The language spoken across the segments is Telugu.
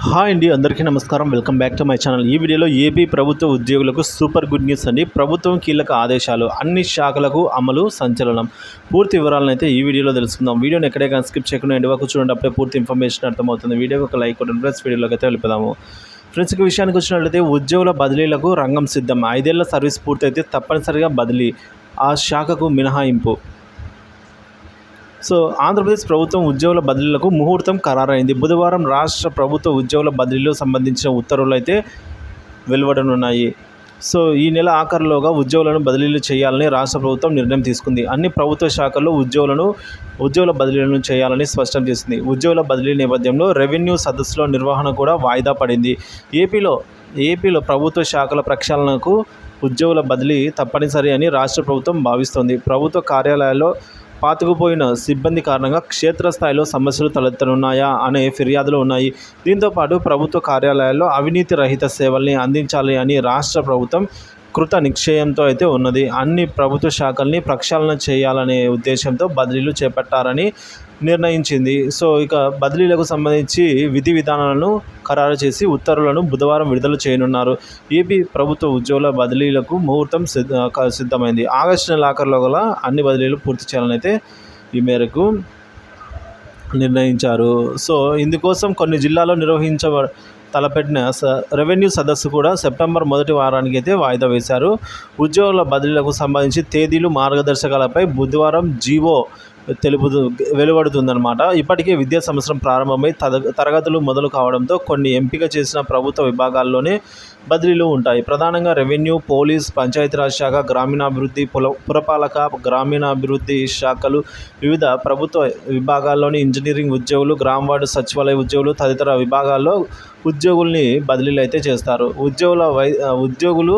హాయ్ అండి, అందరికీ నమస్కారం. Welcome back to my channel. ఈ వీడియోలో ఏపీ ప్రభుత్వ ఉద్యోగులకు సూపర్ గుడ్ న్యూస్ అండి. ప్రభుత్వం కీలక ఆదేశాలు, అన్ని శాఖలకు అమలు, సంచలనం. పూర్తి వివరాలను అయితే ఈ వీడియోలో తెలుసుకుందాం. వీడియోని ఎక్కడే కానీ స్కిప్ చేయకుండా ఎండ్ వరకు చూడండి, అప్పుడే పూర్తి ఇన్ఫర్మేషన్ అర్థమవుతుంది. వీడియోకి ఒక లైక్ కొట్టండి ఫ్రెండ్స్. వీడియోలోకి అయితే వెళ్ళిపోదాము. ఫ్రెండ్స్, ఈ విషయానికి వచ్చినట్లయితే ఉద్యోగుల బదిలీలకు రంగం సిద్ధం. 5 ఏళ్ల సర్వీస్ పూర్తయితే తప్పనిసరిగా బదిలీ, ఆ శాఖకు మినహాయింపు. సో ఆంధ్రప్రదేశ్ ప్రభుత్వం ఉద్యోగుల బదిలీలకు ముహూర్తం ఖరారైంది. బుధవారం రాష్ట్ర ప్రభుత్వ ఉద్యోగుల బదిలీలకు సంబంధించిన ఉత్తర్వులు అయితే వెలువడనున్నాయి. సో ఈ నెల ఆఖరులోగా ఉద్యోగులను బదిలీలు చేయాలని రాష్ట్ర ప్రభుత్వం నిర్ణయం తీసుకుంది. అన్ని ప్రభుత్వ శాఖల్లో ఉద్యోగుల బదిలీలను చేయాలని స్పష్టం చేసింది. ఉద్యోగుల బదిలీ నేపథ్యంలో రెవెన్యూ సదస్సుల నిర్వహణ కూడా వాయిదా పడింది. ఏపీలో ప్రభుత్వ శాఖల ప్రక్షాళనకు ఉద్యోగుల బదిలీ తప్పనిసరి అని రాష్ట్ర ప్రభుత్వం భావిస్తోంది. ప్రభుత్వ కార్యాలయాల్లో పాతుకుపోయిన సిబ్బంది కారణంగా క్షేత్రస్థాయిలో సమస్యలు తలెత్తనున్నాయా అనే ఫిర్యాదులు ఉన్నాయి. దీంతోపాటు ప్రభుత్వ కార్యాలయాల్లో అవినీతి రహిత సేవల్ని అందించాలి అని రాష్ట్ర ప్రభుత్వం కృత నిశ్చయంతో అయితే ఉన్నది. అన్ని ప్రభుత్వ శాఖల్ని ప్రక్షాళన చేయాలనే ఉద్దేశంతో బదిలీలు చేపట్టారని నిర్ణయించింది. సో ఇక బదిలీలకు సంబంధించి విధి విధానాలను ఖరారు చేసి ఉత్తర్వులను బుధవారం విడుదల చేయనున్నారు. ఏపీ ప్రభుత్వ ఉద్యోగుల బదిలీలకు ముహూర్తం సిద్ధమైంది. ఆగస్టు నెల ఆఖరులో గల అన్ని బదిలీలు పూర్తి చేయాలని అయితే ఈ మేరకు నిర్ణయించారు. సో ఇందుకోసం కొన్ని జిల్లాల్లో తలపెట్టిన రెవెన్యూ సదస్సు కూడా సెప్టెంబర్ మొదటి వారానికి అయితే వాయిదా వేశారు. ఉద్యోగుల బదిలీలకు సంబంధించి తేదీలు, మార్గదర్శకాలపై బుధవారం జీవో వెలువడుతుందన్నమాట. ఇప్పటికే విద్యా సంవత్సరం ప్రారంభమై తరగతులు మొదలు కావడంతో కొన్ని ఎంపిక చేసిన ప్రభుత్వ విభాగాల్లోనే బదిలీలు ఉంటాయి. ప్రధానంగా రెవెన్యూ, పోలీస్, పంచాయతీరాజ్ శాఖ, గ్రామీణాభివృద్ధి, పురపాలక, గ్రామీణాభివృద్ధి శాఖలు, వివిధ ప్రభుత్వ విభాగాల్లోని ఇంజనీరింగ్ ఉద్యోగులు, గ్రామ వార్డు సచివాలయ ఉద్యోగులు తదితర విభాగాల్లో ఉద్యోగుల్ని బదిలీలు అయితే చేస్తారు. ఉద్యోగులు,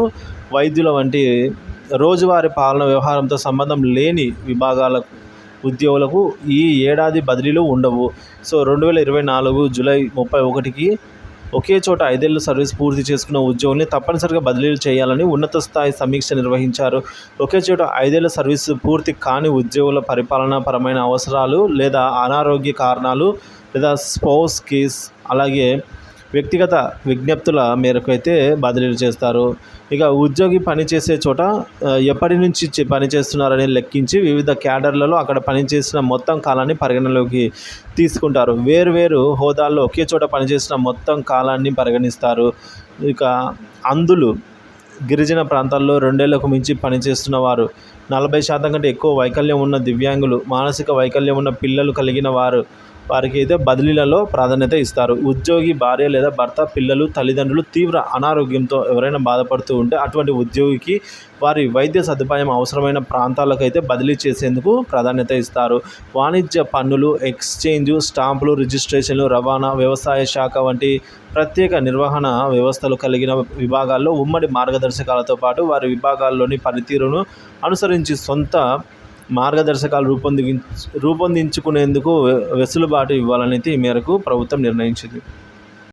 వైద్యుల వంటి రోజువారీ పాలన వ్యవహారంతో సంబంధం లేని విభాగాల ఉద్యోగులకు ఈ ఏడాది బదిలీలు ఉండవు. సో 2024 జూలై 31కి ఒకే చోట 5 ఏళ్ల సర్వీస్ పూర్తి చేసుకున్న ఉద్యోగుల్ని తప్పనిసరిగా బదిలీలు చేయాలని ఉన్నత స్థాయి సమీక్ష నిర్వహించారు. ఒకే చోట 5 ఏళ్ల సర్వీసు పూర్తి కాని ఉద్యోగుల పరిపాలనా పరమైన అవసరాలు లేదా అనారోగ్య కారణాలు లేదా స్పౌస్ కేస్, అలాగే వ్యక్తిగత విజ్ఞప్తుల మేరకు అయితే బదిలీలు చేస్తారు. ఇక ఉద్యోగి పనిచేసే చోట ఎప్పటి నుంచి పనిచేస్తున్నారని లెక్కించి వివిధ క్యాడర్లలో అక్కడ పనిచేసిన మొత్తం కాలాన్ని పరిగణలోకి తీసుకుంటారు. వేరు హోదాల్లో ఒకే చోట పనిచేసిన మొత్తం కాలాన్ని పరిగణిస్తారు. ఇక గిరిజన ప్రాంతాల్లో 2 ఏళ్లకు మించి పనిచేస్తున్న వారు, 40% కంటే ఎక్కువ వైకల్యం ఉన్న దివ్యాంగులు, మానసిక వైకల్యం ఉన్న పిల్లలు కలిగిన వారికి అయితే బదిలీలలో ప్రాధాన్యత ఇస్తారు. ఉద్యోగి భార్య లేదా భర్త, పిల్లలు, తల్లిదండ్రులు తీవ్ర అనారోగ్యంతో ఎవరైనా బాధపడుతూ ఉంటే అటువంటి ఉద్యోగికి వారి వైద్య సదుపాయం అవసరమైన ప్రాంతాలకు అయితే బదిలీ చేసేందుకు ప్రాధాన్యత ఇస్తారు. వాణిజ్య పన్నులు, ఎక్స్చేంజ్, స్టాంపులు, రిజిస్ట్రేషన్లు, రవాణా, వ్యవసాయ శాఖ వంటి ప్రత్యేక నిర్వహణ వ్యవస్థలు కలిగిన విభాగాల్లో ఉమ్మడి మార్గదర్శకాలతో పాటు వారి విభాగాల్లోని పనితీరును అనుసరించి సొంత మార్గదర్శకాలు రూపొందించుకునేందుకు వెసులుబాటు ఇవ్వాలని ఈ మేరకు ప్రభుత్వం నిర్ణయించింది.